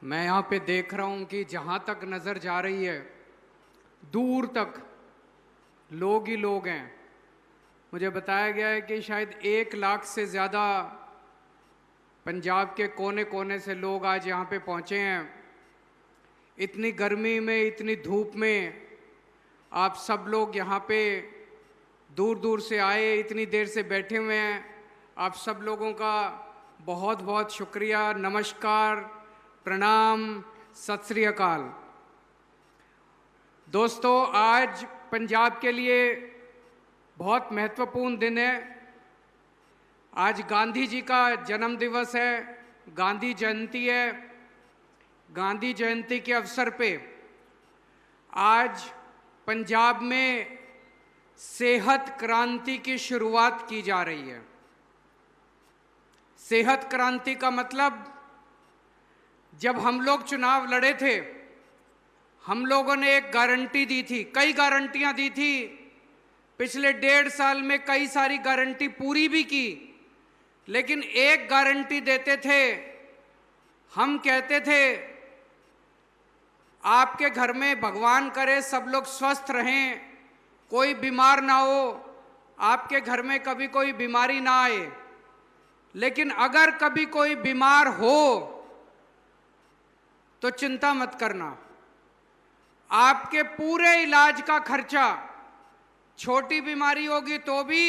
मैं यहाँ पे देख रहा हूँ कि जहाँ तक नज़र जा रही है दूर तक लोग ही लोग हैं। मुझे बताया गया है कि शायद 1 लाख से ज़्यादा पंजाब के कोने कोने से लोग आज यहाँ पे पहुँचे हैं। इतनी गर्मी में, इतनी धूप में आप सब लोग यहाँ पे दूर दूर से आए, इतनी देर से बैठे हुए हैं। आप सब लोगों का बहुत बहुत शुक्रिया, नमस्कार, प्रणाम, सत श्री अकाल। दोस्तों, आज पंजाब के लिए बहुत महत्वपूर्ण दिन है। आज गांधी जी का जन्म दिवस है, गांधी जयंती है। गांधी जयंती के अवसर पे आज पंजाब में सेहत क्रांति की शुरुआत की जा रही है। सेहत क्रांति का मतलब, जब हम लोग चुनाव लड़े थे, हम लोगों ने एक गारंटी दी थी, कई गारंटियां दी थी। पिछले 1.5 साल में कई सारी गारंटी पूरी भी की, लेकिन एक गारंटी देते थे। हम कहते थे आपके घर में भगवान करे सब लोग स्वस्थ रहें, कोई बीमार ना हो, आपके घर में कभी कोई बीमारी ना आए। लेकिन अगर कभी कोई बीमार हो तो चिंता मत करना, आपके पूरे इलाज का खर्चा, छोटी बीमारी होगी तो भी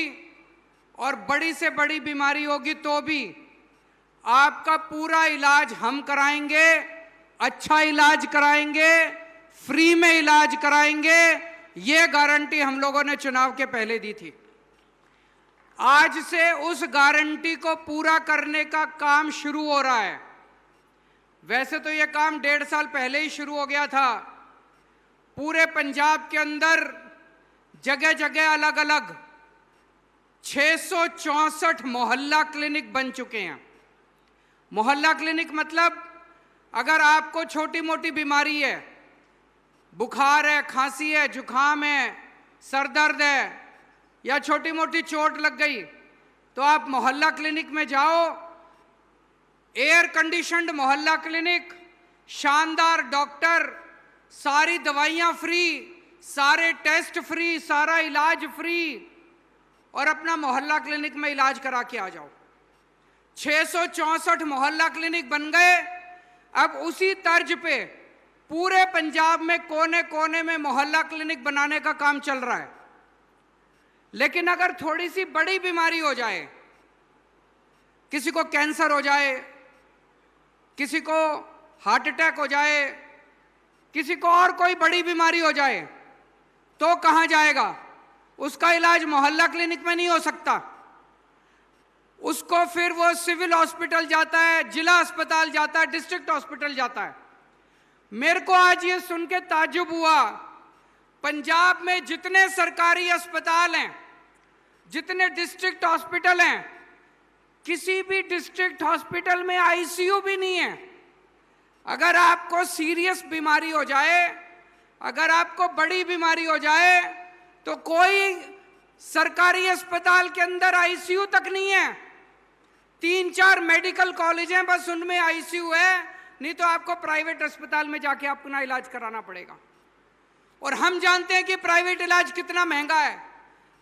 और बड़ी से बड़ी बीमारी होगी तो भी, आपका पूरा इलाज हम कराएंगे। अच्छा इलाज कराएंगे, फ्री में इलाज कराएंगे। ये गारंटी हम लोगों ने चुनाव के पहले दी थी। आज से उस गारंटी को पूरा करने का काम शुरू हो रहा है। वैसे तो यह काम 1.5 साल पहले ही शुरू हो गया था। पूरे पंजाब के अंदर जगह जगह अलग अलग 664 मोहल्ला क्लिनिक बन चुके हैं। मोहल्ला क्लिनिक मतलब, अगर आपको छोटी मोटी बीमारी है, बुखार है, खांसी है, जुकाम है, सर दर्द है या छोटी मोटी चोट लग गई, तो आप मोहल्ला क्लिनिक में जाओ। एयर कंडीशन्ड मोहल्ला क्लिनिक, शानदार डॉक्टर, सारी दवाइयाँ फ्री, सारे टेस्ट फ्री, सारा इलाज फ्री, और अपना मोहल्ला क्लिनिक में इलाज करा के आ जाओ। 664 मोहल्ला क्लिनिक बन गए। अब उसी तर्ज पे पूरे पंजाब में कोने कोने में मोहल्ला क्लिनिक बनाने का काम चल रहा है। लेकिन अगर थोड़ी सी बड़ी बीमारी हो जाए, किसी को कैंसर हो जाए, किसी को हार्ट अटैक हो जाए, किसी को और कोई बड़ी बीमारी हो जाए, तो कहाँ जाएगा? उसका इलाज मोहल्ला क्लिनिक में नहीं हो सकता। उसको फिर वो सिविल हॉस्पिटल जाता है, जिला अस्पताल जाता है, डिस्ट्रिक्ट हॉस्पिटल जाता है। मेरे को आज ये सुन के ताज्जुब हुआ, पंजाब में जितने सरकारी अस्पताल हैं, जितने डिस्ट्रिक्ट हॉस्पिटल हैं, किसी भी डिस्ट्रिक्ट हॉस्पिटल में आईसीयू भी नहीं है। अगर आपको सीरियस बीमारी हो जाए, अगर आपको बड़ी बीमारी हो जाए, तो कोई सरकारी अस्पताल के अंदर आईसीयू तक नहीं है। 3-4 मेडिकल कॉलेज हैं, बस उनमें आईसीयू है, नहीं तो आपको प्राइवेट अस्पताल में जाके अपना इलाज कराना पड़ेगा। और हम जानते हैं कि प्राइवेट इलाज कितना महंगा है।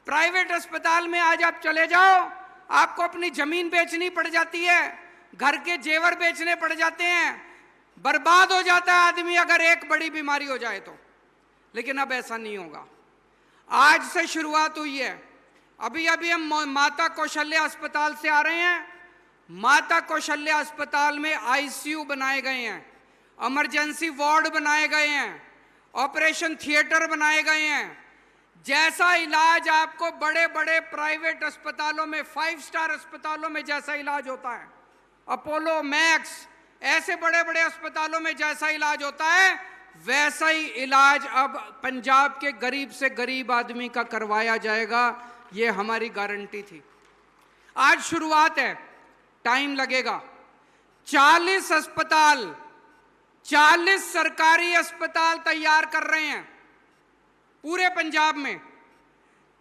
प्राइवेट अस्पताल में आज आप चले जाओ, आपको अपनी जमीन बेचनी पड़ जाती है, घर के जेवर बेचने पड़ जाते हैं, बर्बाद हो जाता है आदमी अगर एक बड़ी बीमारी हो जाए तो। लेकिन अब ऐसा नहीं होगा। आज से शुरुआत हुई है। अभी अभी हम माता कौशल्या अस्पताल से आ रहे हैं। माता कौशल्या अस्पताल में आईसीयू बनाए गए हैं, इमरजेंसी वार्ड बनाए गए हैं, ऑपरेशन थिएटर बनाए गए हैं। जैसा इलाज आपको बड़े बड़े प्राइवेट अस्पतालों में, 5 स्टार अस्पतालों में जैसा इलाज होता है, अपोलो, मैक्स, ऐसे बड़े बड़े अस्पतालों में जैसा इलाज होता है, वैसा ही इलाज अब पंजाब के गरीब से गरीब आदमी का करवाया जाएगा। ये हमारी गारंटी थी। आज शुरुआत है, टाइम लगेगा। 40 अस्पताल, 40 सरकारी अस्पताल तैयार कर रहे हैं पूरे पंजाब में।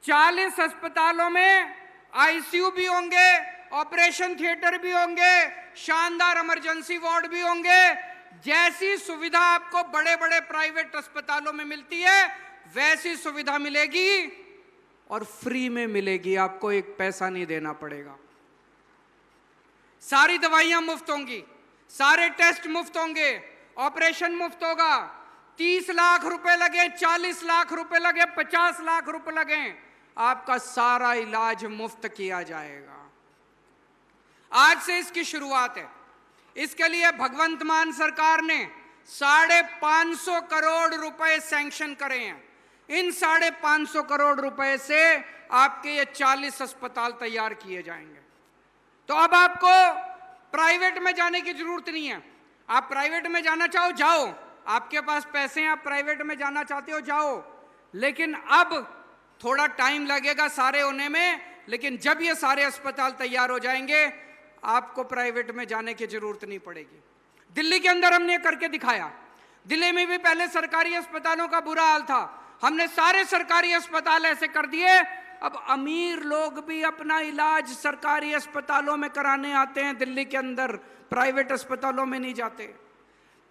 40 अस्पतालों में आईसीयू भी होंगे, ऑपरेशन थिएटर भी होंगे, शानदार इमरजेंसी वार्ड भी होंगे, जैसी सुविधा आपको बड़े बड़े प्राइवेट अस्पतालों में मिलती है वैसी सुविधा मिलेगी और फ्री में मिलेगी, आपको एक पैसा नहीं देना पड़ेगा। सारी दवाइयां मुफ्त होंगी, सारे टेस्ट मुफ्त होंगे, ऑपरेशन मुफ्त होगा। 30 लाख रुपए लगे, 40 लाख रुपए लगे, 50 लाख रुपए लगे, आपका सारा इलाज मुफ्त किया जाएगा। आज से इसकी शुरुआत है। इसके लिए भगवंत मान सरकार ने 550 करोड़ रुपए सैंक्शन करे हैं। इन 550 करोड़ रुपए से आपके ये 40 अस्पताल तैयार किए जाएंगे। तो अब आपको प्राइवेट में जाने की जरूरत नहीं है। आप प्राइवेट में जाना चाहो जाओ, आपके पास पैसे हैं, आप प्राइवेट में जाना चाहते हो जाओ, लेकिन अब थोड़ा टाइम लगेगा सारे होने में, लेकिन जब ये सारे अस्पताल तैयार हो जाएंगे आपको प्राइवेट में जाने की जरूरत नहीं पड़ेगी। दिल्ली के अंदर हमने करके दिखाया। दिल्ली में भी पहले सरकारी अस्पतालों का बुरा हाल था, हमने सारे सरकारी अस्पताल ऐसे कर दिए, अब अमीर लोग भी अपना इलाज सरकारी अस्पतालों में कराने आते हैं दिल्ली के अंदर, प्राइवेट अस्पतालों में नहीं जाते।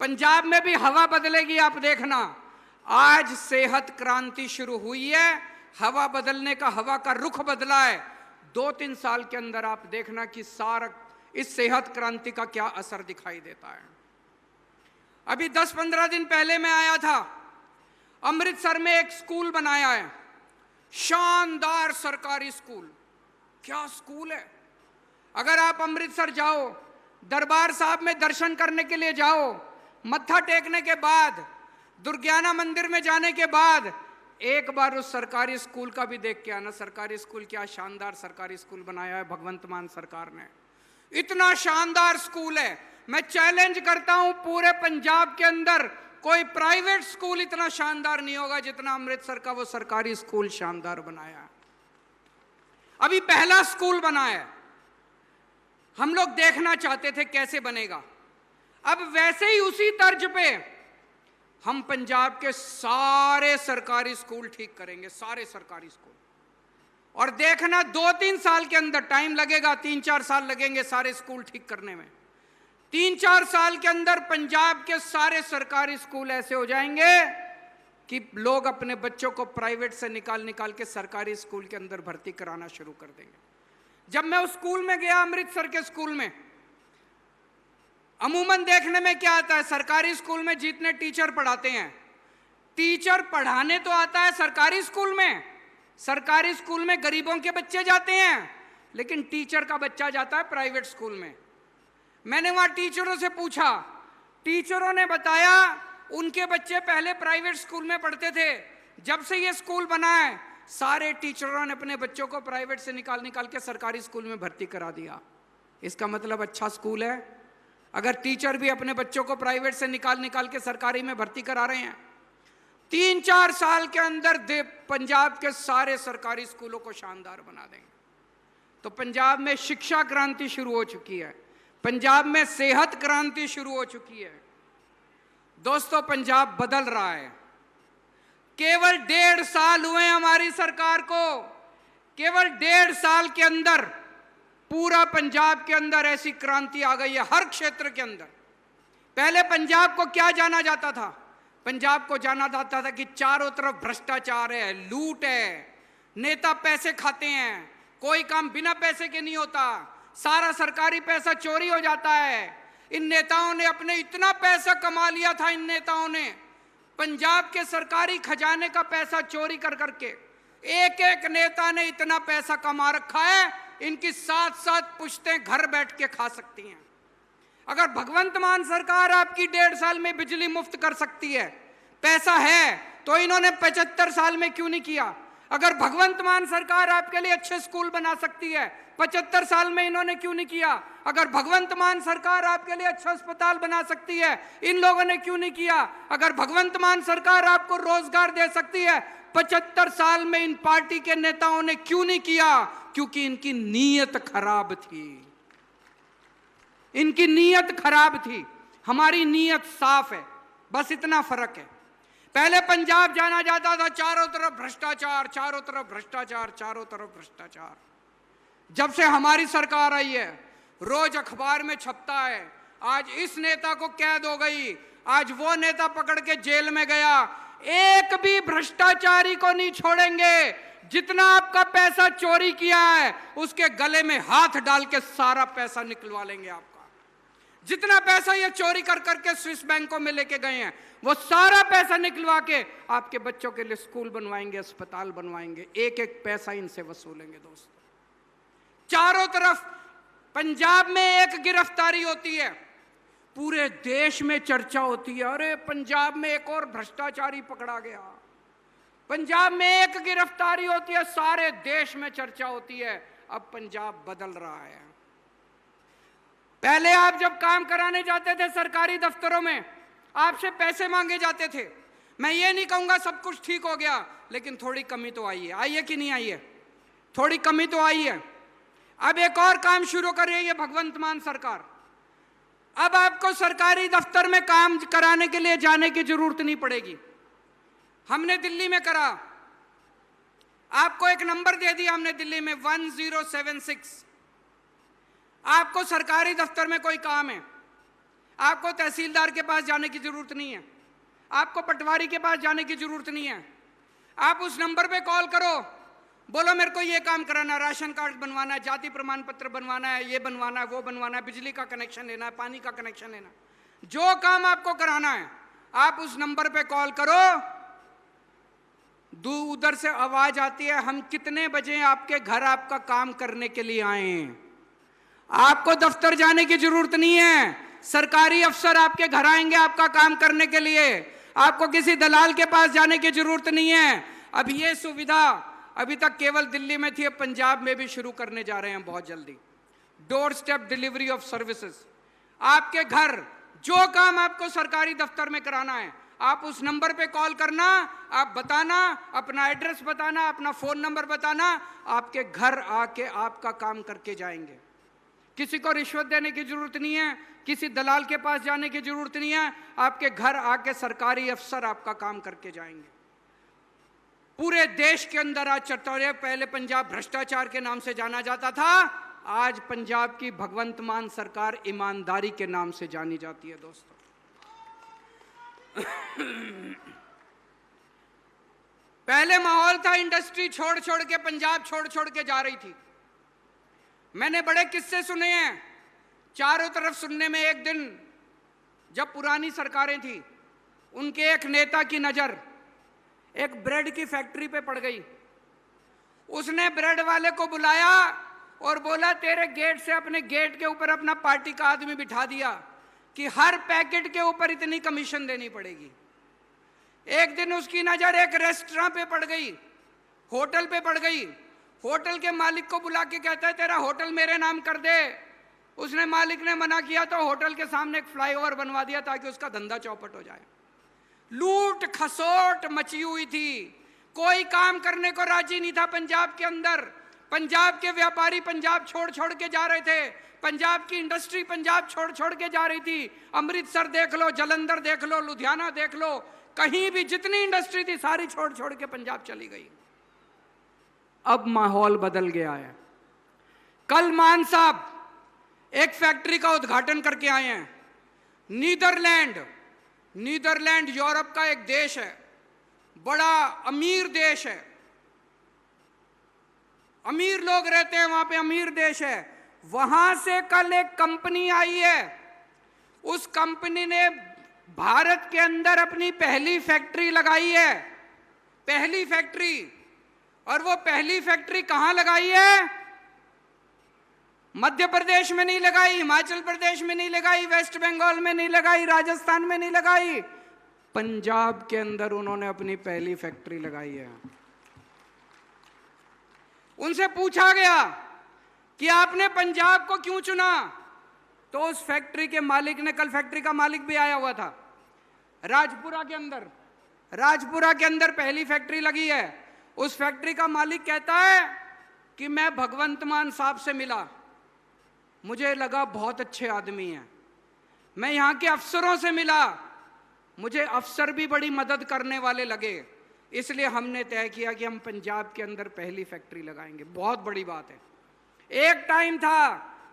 पंजाब में भी हवा बदलेगी, आप देखना। आज सेहत क्रांति शुरू हुई है, हवा बदलने का, हवा का रुख बदला है। 2-3 साल के अंदर आप देखना कि सारा इस सेहत क्रांति का क्या असर दिखाई देता है। अभी 10-15 दिन पहले मैं आया था, अमृतसर में एक स्कूल बनाया है, शानदार सरकारी स्कूल। क्या स्कूल है! अगर आप अमृतसर जाओ, दरबार साहब में दर्शन करने के लिए जाओ, मत्था टेकने के बाद, दुर्गियाना मंदिर में जाने के बाद एक बार उस सरकारी स्कूल का भी देख के आना। सरकारी स्कूल, क्या शानदार सरकारी स्कूल बनाया है भगवंत मान सरकार ने। इतना शानदार स्कूल है, मैं चैलेंज करता हूं पूरे पंजाब के अंदर कोई प्राइवेट स्कूल इतना शानदार नहीं होगा जितना अमृतसर का वो सरकारी स्कूल शानदार बनाया। अभी पहला स्कूल बना है, हम लोग देखना चाहते थे कैसे बनेगा। अब वैसे ही उसी तर्ज पे हम पंजाब के सारे सरकारी स्कूल ठीक करेंगे, सारे सरकारी स्कूल। और देखना 2-3 साल के अंदर, टाइम लगेगा, 3-4 साल लगेंगे सारे स्कूल ठीक करने में। 3-4 साल के अंदर पंजाब के सारे सरकारी स्कूल ऐसे हो जाएंगे कि लोग अपने बच्चों को प्राइवेट से निकाल के सरकारी स्कूल के अंदर भर्ती कराना शुरू कर देंगे। जब मैं उस स्कूल में गया, अमृतसर के स्कूल में, अमूमन देखने में क्या आता है, सरकारी स्कूल में जितने टीचर पढ़ाते हैं, टीचर पढ़ाने तो आता है सरकारी स्कूल में। सरकारी स्कूल में गरीबों के बच्चे जाते हैं, लेकिन टीचर का बच्चा जाता है प्राइवेट स्कूल में। मैंने वहां टीचरों से पूछा, टीचरों ने बताया उनके बच्चे पहले प्राइवेट स्कूल में पढ़ते थे, जब से ये स्कूल बना है सारे टीचरों ने अपने बच्चों को प्राइवेट से निकाल के सरकारी स्कूल में भर्ती करा दिया। इसका मतलब अच्छा स्कूल है। अगर टीचर भी अपने बच्चों को प्राइवेट से निकाल के सरकारी में भर्ती करा रहे हैं, 3-4 साल के अंदर पंजाब के सारे सरकारी स्कूलों को शानदार बना देंगे। तो पंजाब में शिक्षा क्रांति शुरू हो चुकी है, पंजाब में सेहत क्रांति शुरू हो चुकी है। दोस्तों, पंजाब बदल रहा है। केवल 1.5 साल हुए हमारी सरकार को, केवल 1.5 साल के अंदर पूरा पंजाब के अंदर ऐसी क्रांति आ गई है हर क्षेत्र के अंदर। पहले पंजाब को क्या जाना जाता था? पंजाब को जाना जाता था कि चारों तरफ भ्रष्टाचार है, लूट है, नेता पैसे खाते हैं, कोई काम बिना पैसे के नहीं होता, सारा सरकारी पैसा चोरी हो जाता है। इन नेताओं ने अपने इतना पैसा कमा लिया था, इन नेताओं ने पंजाब के सरकारी खजाने का पैसा चोरी कर करके एक एक नेता ने इतना पैसा कमा रखा है, इनकी 7-7 पुश्तें घर बैठ के खा सकती हैं। अगर भगवंत मान सरकार आपकी 1.5 साल में बिजली मुफ्त कर सकती है, पैसा है, तो इन्होंने 75 साल में क्यों नहीं किया? अगर भगवंत मान सरकार आपके लिए अच्छे स्कूल बना सकती है, 75 साल में इन्होंने क्यों नहीं किया? अगर भगवंत मान सरकार आपके लिए अच्छा अस्पताल बना सकती है, इन लोगों ने क्यों नहीं किया? अगर भगवंत मान सरकार आपको रोजगार दे सकती है, 75 साल में इन पार्टी के नेताओं ने क्यों नहीं किया? क्योंकि इनकी नीयत खराब थी, इनकी नीयत खराब थी। हमारी नीयत साफ है, बस इतना फर्क है। पहले पंजाब जाना जाता था चारों तरफ भ्रष्टाचार, चारों तरफ भ्रष्टाचार, चारों तरफ भ्रष्टाचार। जब से हमारी सरकार आई है, रोज अखबार में छपता है, आज इस नेता को कैद हो गई, आज वो नेता पकड़ के जेल में गया। एक भी भ्रष्टाचारी को नहीं छोड़ेंगे। जितना आपका पैसा चोरी किया है उसके गले में हाथ डाल के सारा पैसा निकलवा लेंगे आपका। जितना पैसा ये चोरी कर करके स्विस बैंकों में लेके गए हैं वो सारा पैसा निकलवा के आपके बच्चों के लिए स्कूल बनवाएंगे, अस्पताल बनवाएंगे। एक एक पैसा इनसे वसूलेंगे दोस्तों। चारों तरफ पंजाब में एक गिरफ्तारी होती है, पूरे देश में चर्चा होती है, अरे पंजाब में एक और भ्रष्टाचारी पकड़ा गया। पंजाब में एक गिरफ्तारी होती है, सारे देश में चर्चा होती है। अब पंजाब बदल रहा है। पहले आप जब काम कराने जाते थे सरकारी दफ्तरों में, आपसे पैसे मांगे जाते थे। मैं ये नहीं कहूंगा सब कुछ ठीक हो गया, लेकिन थोड़ी कमी तो आई है। आई है कि नहीं आई है? थोड़ी कमी तो आई है। अब एक और काम शुरू कर रही है भगवंत मान सरकार। अब आपको सरकारी दफ्तर में काम कराने के लिए जाने की जरूरत नहीं पड़ेगी। हमने दिल्ली में करा, आपको एक नंबर दे दिया हमने दिल्ली में 1076। आपको सरकारी दफ्तर में कोई काम है, आपको तहसीलदार के पास जाने की जरूरत नहीं है, आपको पटवारी के पास जाने की जरूरत नहीं है। आप उस नंबर पे कॉल करो, बोलो मेरे को ये काम कराना है, राशन कार्ड बनवाना है, जाति प्रमाण पत्र बनवाना है, ये बनवाना है, वो बनवाना है, बिजली का कनेक्शन लेना है, पानी का कनेक्शन लेना है, जो काम आपको कराना है आप उस नंबर पे कॉल करो। उधर से आवाज आती है, हम कितने बजे आपके घर आपका काम करने के लिए आए हैं। आपको दफ्तर जाने की जरूरत नहीं है, सरकारी अफसर आपके घर आएंगे आपका काम करने के लिए। आपको किसी दलाल के पास जाने की जरूरत नहीं है। अब ये सुविधा अभी तक केवल दिल्ली में थी, अब पंजाब में भी शुरू करने जा रहे हैं बहुत जल्दी। Door step delivery of services. आपके घर जो काम आपको सरकारी दफ्तर में कराना है, आप उस नंबर पे कॉल करना, आप बताना, अपना एड्रेस बताना, अपना फोन नंबर बताना, आपके घर आके आपका काम करके जाएंगे। किसी को रिश्वत देने की जरूरत नहीं है, किसी दलाल के पास जाने की जरूरत नहीं है। आपके घर आके सरकारी अफसर आपका काम करके जाएंगे। पूरे देश के अंदर आज चर्चा हो रही है। पहले पंजाब भ्रष्टाचार के नाम से जाना जाता था, आज पंजाब की भगवंत मान सरकार ईमानदारी के नाम से जानी जाती है दोस्तों। पहले माहौल था इंडस्ट्री छोड़ छोड़ के पंजाब छोड़ छोड़ के जा रही थी। मैंने बड़े किस्से सुने हैं चारों तरफ सुनने में। एक दिन जब पुरानी सरकारें थी, उनके एक नेता की नजर एक ब्रेड की फैक्ट्री पे पड़ गई। उसने ब्रेड वाले को बुलाया और बोला, तेरे गेट से अपने गेट के ऊपर अपना पार्टी का आदमी बिठा दिया कि हर पैकेट के ऊपर इतनी कमीशन देनी पड़ेगी। एक दिन उसकी नजर एक रेस्टोरेंट पे पड़ गई, होटल पे पड़ गई। होटल के मालिक को बुला के कहता है, तेरा होटल मेरे नाम कर दे। उसने मालिक ने मना किया तो होटल के सामने एक फ्लाईओवर बनवा दिया ताकि उसका धंधा चौपट हो जाए। लूट खसोट मची हुई थी, कोई काम करने को राजी नहीं था पंजाब के अंदर। पंजाब के व्यापारी पंजाब छोड़ छोड़ के जा रहे थे, पंजाब की इंडस्ट्री पंजाब छोड़ छोड़ के जा रही थी। अमृतसर देख लो, जलंधर देख लो, लुधियाना देख लो, कहीं भी जितनी इंडस्ट्री थी सारी छोड़ छोड़ के पंजाब चली गई। अब माहौल बदल गया है। कल मान साहब एक फैक्ट्री का उद्घाटन करके आए हैं। नीदरलैंड यूरोप का एक देश है, बड़ा अमीर देश है, अमीर लोग रहते हैं वहां पे, अमीर देश है। वहां से कल एक कंपनी आई है, उस कंपनी ने भारत के अंदर अपनी पहली फैक्ट्री लगाई है, पहली फैक्ट्री। और वो पहली फैक्ट्री कहां लगाई है? मध्य प्रदेश में नहीं लगाई, हिमाचल प्रदेश में नहीं लगाई, वेस्ट बंगाल में नहीं लगाई, राजस्थान में नहीं लगाई, पंजाब के अंदर उन्होंने अपनी पहली फैक्ट्री लगाई है। उनसे पूछा गया कि आपने पंजाब को क्यों चुना, तो उस फैक्ट्री के मालिक ने, कल फैक्ट्री का मालिक भी आया हुआ था, राजपुरा के अंदर पहली फैक्ट्री लगी है। उस फैक्ट्री का मालिक कहता है कि मैं भगवंत मान साहब से मिला, मुझे लगा बहुत अच्छे आदमी हैं। मैं यहाँ के अफसरों से मिला, मुझे अफसर भी बड़ी मदद करने वाले लगे, इसलिए हमने तय किया कि हम पंजाब के अंदर पहली फैक्ट्री लगाएंगे। बहुत बड़ी बात है। एक टाइम था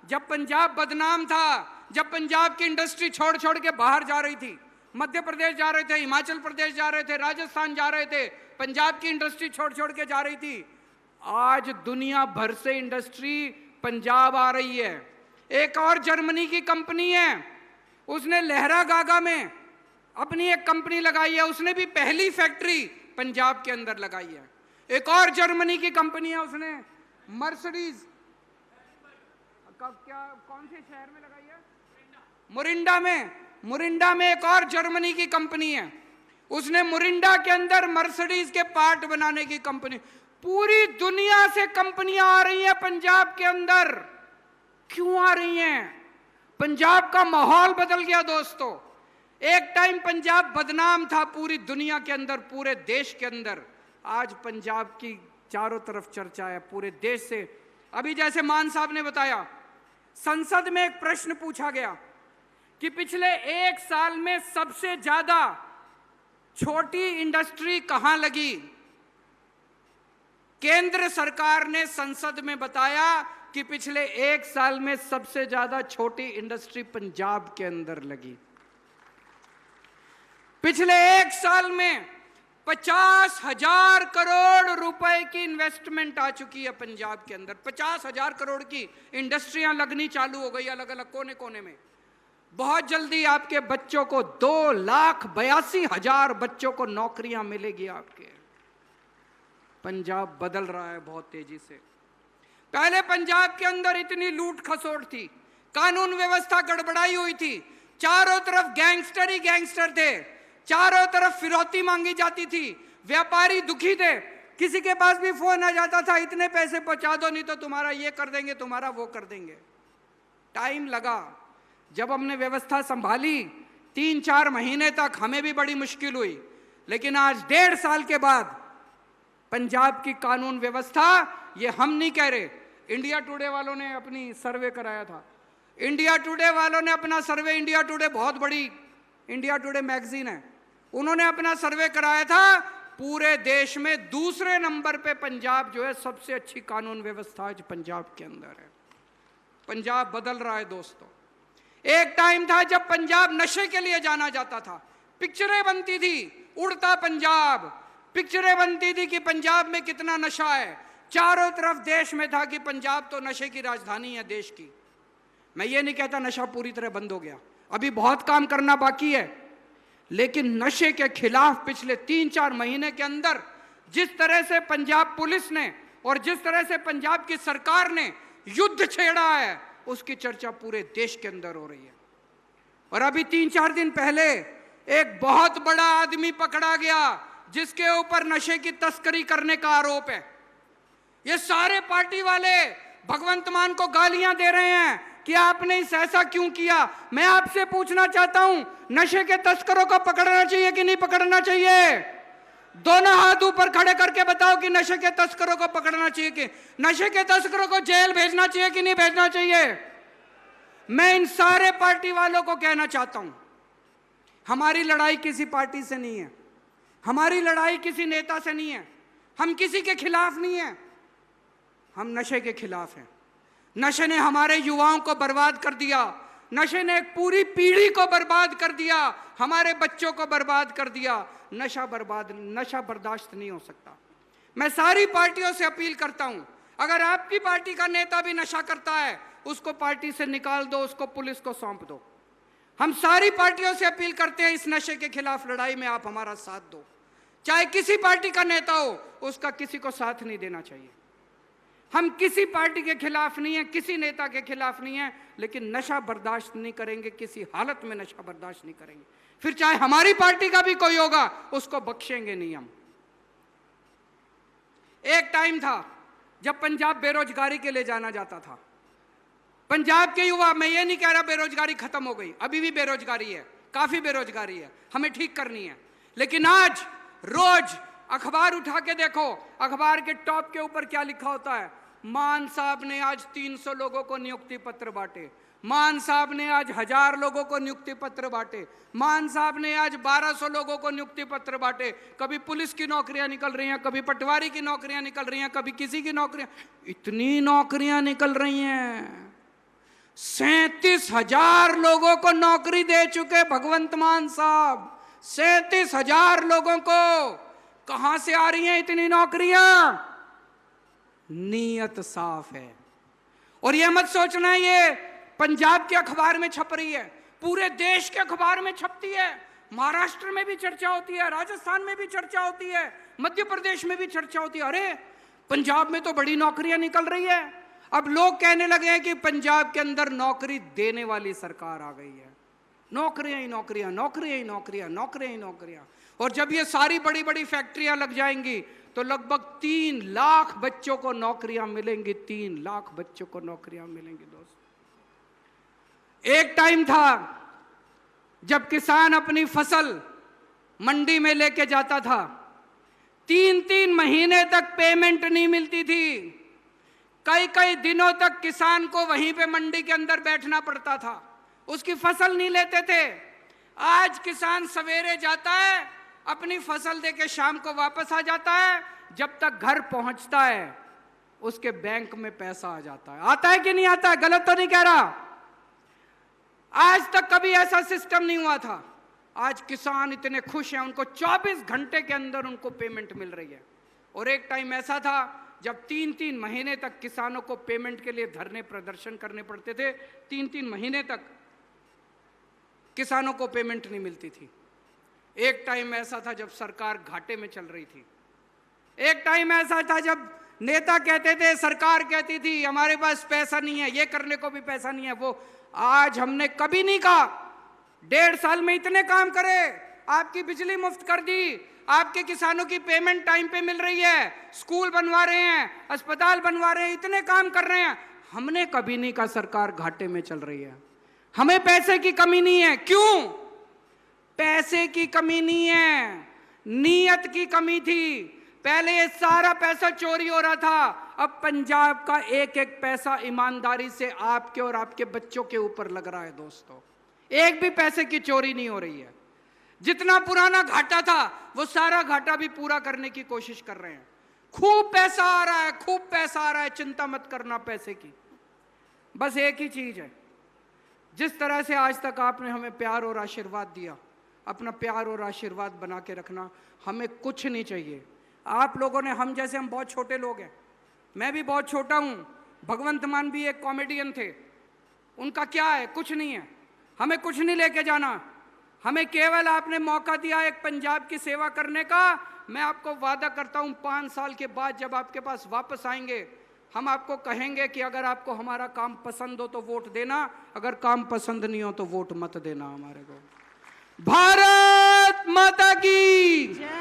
जब पंजाब बदनाम था, जब पंजाब की इंडस्ट्री छोड़ छोड़ के बाहर जा रही थी, मध्य प्रदेश जा रहे थे, हिमाचल प्रदेश जा रहे थे, राजस्थान जा रहे थे, पंजाब की इंडस्ट्री छोड़ छोड़ के जा रही थी। आज दुनिया भर से इंडस्ट्री पंजाब आ रही है। एक और जर्मनी की कंपनी है, उसने लहरागागा में अपनी एक कंपनी लगाई है, उसने भी पहली फैक्ट्री पंजाब के अंदर लगाई है। एक और जर्मनी की कंपनी है, उसने मर्सिडीज कौन से शहर में लगाई है? मुरिंडा में एक और जर्मनी की कंपनी है, उसने मुरिंडा के अंदर मर्सिडीज के पार्ट बनाने की कंपनी। पूरी दुनिया से कंपनियां आ रही हैं पंजाब के अंदर। क्यों आ रही हैं? पंजाब का माहौल बदल गया दोस्तों। एक टाइम पंजाब बदनाम था पूरी दुनिया के अंदर, पूरे देश के अंदर। आज पंजाब की चारों तरफ चर्चा है पूरे देश से। अभी जैसे मान साहब ने बताया, संसद में एक प्रश्न पूछा गया कि पिछले एक साल में सबसे ज्यादा छोटी इंडस्ट्री कहां लगी। केंद्र सरकार ने संसद में बताया कि पिछले एक साल में सबसे ज्यादा छोटी इंडस्ट्री पंजाब के अंदर लगी। पिछले एक साल में 50,000 करोड़ रुपए की इन्वेस्टमेंट आ चुकी है पंजाब के अंदर। 50,000 करोड़ की इंडस्ट्रियां लगनी चालू हो गई अलग अलग कोने कोने में। बहुत जल्दी आपके बच्चों को 2,82,000 बच्चों को नौकरियां मिलेगी आपके। पंजाब बदल रहा है बहुत तेजी से। पहले पंजाब के अंदर इतनी लूट खसोट थी, कानून व्यवस्था गड़बड़ाई हुई थी, चारों तरफ गैंगस्टर ही गैंगस्टर थे, चारों तरफ फिरौती मांगी जाती थी, व्यापारी दुखी थे। किसी के पास भी फोन आ जाता था, इतने पैसे पहुंचा दो नहीं तो तुम्हारा ये कर देंगे, तुम्हारा वो कर देंगे। टाइम लगा। जब हमने व्यवस्था संभाली 3-4 महीने तक हमें भी बड़ी मुश्किल हुई, लेकिन आज 1.5 साल के बाद पंजाब की कानून व्यवस्था, ये हम नहीं कह रहे, इंडिया टुडे वालों ने अपनी सर्वे कराया था। इंडिया टुडे वालों ने अपना सर्वे, इंडिया टुडे बहुत बड़ी इंडिया टुडे मैगजीन है, उन्होंने अपना सर्वे कराया था। पूरे देश में दूसरे नंबर पे पंजाब जो है, सबसे अच्छी कानून व्यवस्था आज पंजाब के अंदर है। पंजाब बदल रहा है दोस्तों। एक टाइम था जब पंजाब नशे के लिए जाना जाता था, पिक्चरें बनती थी उड़ता पंजाब, पिक्चरें बनती थी कि पंजाब में कितना नशा है, चारों तरफ देश में था कि पंजाब तो नशे की राजधानी है देश की। मैं ये नहीं कहता नशा पूरी तरह बंद हो गया, अभी बहुत काम करना बाकी है, लेकिन नशे के खिलाफ पिछले 3-4 महीने के अंदर जिस तरह से पंजाब पुलिस ने और जिस तरह से पंजाब की सरकार ने युद्ध छेड़ा है, उसकी चर्चा पूरे देश के अंदर हो रही है। और अभी 3-4 दिन पहले एक बहुत बड़ा आदमी पकड़ा गया जिसके ऊपर नशे की तस्करी करने का आरोप है। ये सारे पार्टी वाले भगवंत मान को गालियां दे रहे हैं कि आपने इस ऐसा क्यों किया। मैं आपसे पूछना चाहता हूं, नशे के तस्करों को पकड़ना चाहिए कि नहीं पकड़ना चाहिए? दोनों हाथ ऊपर खड़े करके बताओ कि नशे के तस्करों को पकड़ना चाहिए कि नशे के तस्करों को जेल भेजना चाहिए कि नहीं भेजना चाहिए? मैं इन सारे पार्टी वालों को कहना चाहता हूं, हमारी लड़ाई किसी पार्टी से नहीं है, हमारी लड़ाई किसी नेता से नहीं है, हम किसी के खिलाफ नहीं है, हम नशे के खिलाफ हैं। नशे ने हमारे युवाओं को बर्बाद कर दिया, नशे ने एक पूरी पीढ़ी को बर्बाद कर दिया, हमारे बच्चों को बर्बाद कर दिया। नशा बर्दाश्त नहीं हो सकता। मैं सारी पार्टियों से अपील करता हूं, अगर आपकी पार्टी का नेता भी नशा करता है, उसको पार्टी से निकाल दो, उसको पुलिस को सौंप दो। हम सारी पार्टियों से अपील करते हैं, इस नशे के खिलाफ लड़ाई में आप हमारा साथ दो। चाहे किसी पार्टी का नेता हो, उसका किसी को साथ नहीं देना चाहिए। हम किसी पार्टी के खिलाफ नहीं है, किसी नेता के खिलाफ नहीं है, लेकिन नशा बर्दाश्त नहीं करेंगे, किसी हालत में नशा बर्दाश्त नहीं करेंगे। फिर चाहे हमारी पार्टी का भी कोई होगा, उसको बख्शेंगे नहीं हम। एक टाइम था जब पंजाब बेरोजगारी के लिए जाना जाता था। पंजाब के युवा, मैं ये नहीं कह रहा बेरोजगारी खत्म हो गई, अभी भी बेरोजगारी है, काफी बेरोजगारी है, हमें ठीक करनी है। लेकिन आज रोज अखबार उठा के देखो, अखबार के टॉप के ऊपर क्या लिखा होता है? मान साहब ने आज 300 लोगों को नियुक्ति पत्र बांटे, मान साहब ने आज 1000 लोगों को नियुक्ति पत्र बांटे, मान साहब ने आज 1200 लोगों को नियुक्ति पत्र बांटे। कभी पुलिस की नौकरियां निकल रही हैं, कभी पटवारी की नौकरियां निकल रही हैं, कभी किसी की नौकरियां, इतनी नौकरियां निकल रही हैं। 37,000 लोगों को नौकरी दे चुके भगवंत मान साहब। 37,000 लोगों को। कहां से आ रही हैं इतनी नौकरियां? नीयत साफ है। और यह मत सोचना ये पंजाब के अखबार में छप रही है, पूरे देश के अखबार में छपती है। महाराष्ट्र में भी चर्चा होती है, राजस्थान में भी चर्चा होती है, मध्य प्रदेश में भी चर्चा होती है। अरे पंजाब में तो बड़ी नौकरियां निकल रही है। अब लोग कहने लगे हैं कि पंजाब के अंदर नौकरी देने वाली सरकार आ गई है। नौकरियां ही नौकरियां, नौकरियां ही नौकरियां, नौकरियां ही नौकरियां। और जब ये सारी बड़ी बड़ी फैक्ट्रियां लग जाएंगी तो लगभग 3 लाख बच्चों को नौकरियां मिलेंगी। 3 लाख बच्चों को नौकरियां मिलेंगी। दोस्त, एक टाइम था जब किसान अपनी फसल मंडी में लेके जाता था, 3-3 महीने तक पेमेंट नहीं मिलती थी। कई दिनों तक किसान को वहीं पे मंडी के अंदर बैठना पड़ता था, उसकी फसल नहीं लेते थे। आज किसान सवेरे जाता है, अपनी फसल देके शाम को वापस आ जाता है। जब तक घर पहुंचता है उसके बैंक में पैसा आ जाता है। आता है कि नहीं आता है? गलत तो नहीं कह रहा? आज तक कभी ऐसा सिस्टम नहीं हुआ था। आज किसान इतने खुश हैं, उनको 24 घंटे के अंदर उनको पेमेंट मिल रही है। और एक टाइम ऐसा था जब 3-3 महीने तक किसानों को पेमेंट के लिए धरने प्रदर्शन करने पड़ते थे। 3-3 महीने तक किसानों को पेमेंट नहीं मिलती थी। एक टाइम ऐसा था जब सरकार घाटे में चल रही थी। एक टाइम ऐसा था जब नेता कहते थे, सरकार कहती थी हमारे पास पैसा नहीं है, ये करने को भी पैसा नहीं है। वो आज हमने कभी नहीं कहा 1.5 साल में इतने काम करे, आपकी बिजली मुफ्त कर दी, आपके किसानों की पेमेंट टाइम पे मिल रही है, स्कूल बनवा रहे हैं, अस्पताल बनवा रहे हैं, इतने काम कर रहे हैं। हमने कभी नहीं कहा सरकार घाटे में चल रही है, हमें पैसे की कमी नहीं है। क्यों? पैसे की कमी नहीं है, नीयत की कमी थी। पहले ये सारा पैसा चोरी हो रहा था, अब पंजाब का एक एक पैसा ईमानदारी से आपके और आपके बच्चों के ऊपर लग रहा है। दोस्तों, एक भी पैसे की चोरी नहीं हो रही है। जितना पुराना घाटा था वो सारा घाटा भी पूरा करने की कोशिश कर रहे हैं। खूब पैसा आ रहा है, खूब पैसा आ रहा है, चिंता मत करना पैसे की। बस एक ही चीज है, जिस तरह से आज तक आपने हमें प्यार और आशीर्वाद दिया, अपना प्यार और आशीर्वाद बना के रखना। हमें कुछ नहीं चाहिए। आप लोगों ने, हम जैसे, हम बहुत छोटे लोग हैं, मैं भी बहुत छोटा हूं, भगवंत मान भी एक कॉमेडियन थे, उनका क्या है? कुछ नहीं है। हमें कुछ नहीं लेके जाना, हमें केवल आपने मौका दिया एक पंजाब की सेवा करने का। मैं आपको वादा करता हूं 5 साल के बाद जब आपके पास वापस आएंगे, हम आपको कहेंगे कि अगर आपको हमारा काम पसंद हो तो वोट देना, अगर काम पसंद नहीं हो तो वोट मत देना हमारे को। भारत माता की जय।